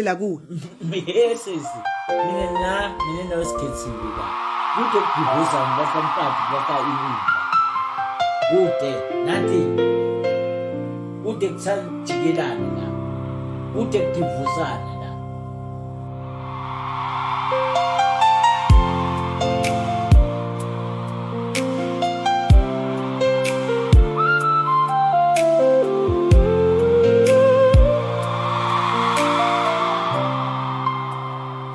la kuwe. Yes, mina usikhethile la. Kude kudivuza ngabafamfati baka inyumba. Kude nathi. Kude kusajikelana la. Kude kudivuzana la.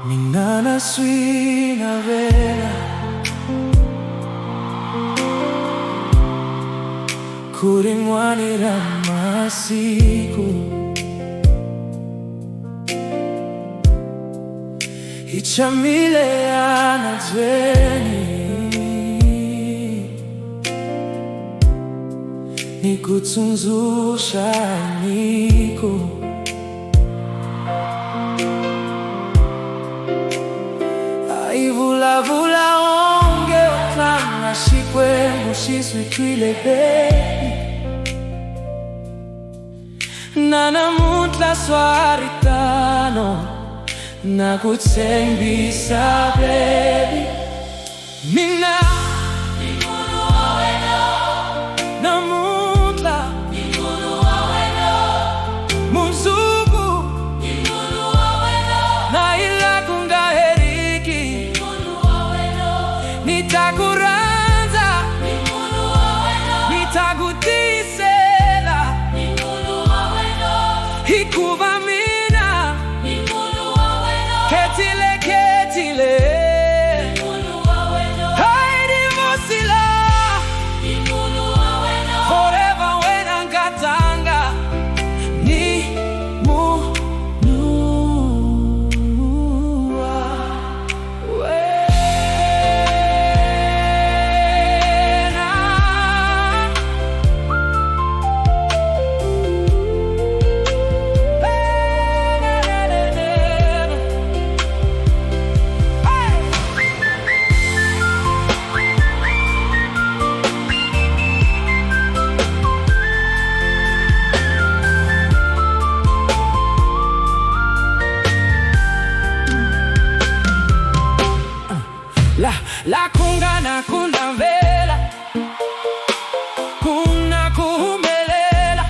Minana swina wena kurimwanira masiku ichamile yanadzweni nikutsunzusha niko Vula onge otlanga shikwe mushiswi twile baby Nana mutla swaritano na kutsembisa baby Mina Munhu wa wena na mutla Munhu wa wena Munzuku Munhu wa wena na ila nitakuranza Munhu wa wena nitakutisela Munhu wa wena hikuva mina Munhu wa wena ketile Munhu wa wena haidi musila Munhu wa wena forever wena ngatanga ni La kungana kuna vela kuna kuhumelela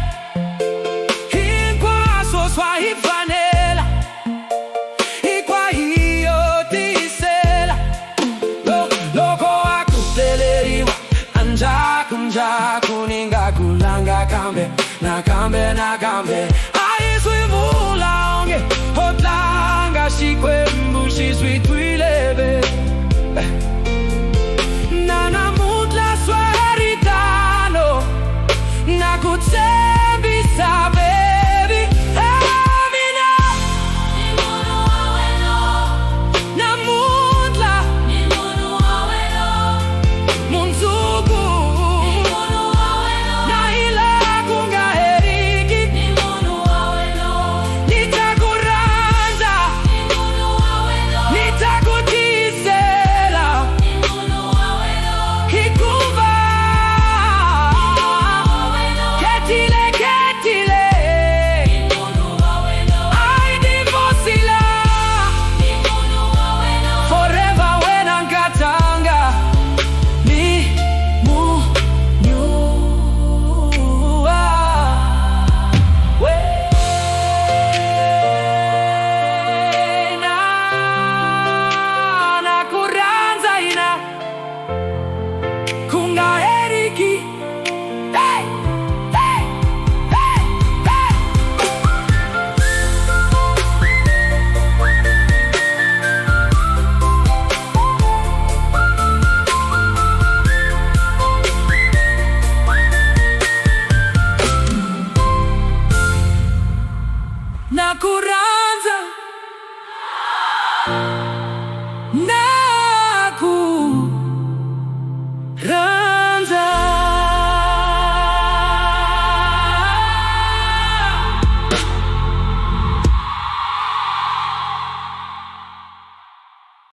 hikwa soswa hifanela hikwa hiyo tisela loko akuteleriwa anjaku njaku ninga kulanga kambe na kambe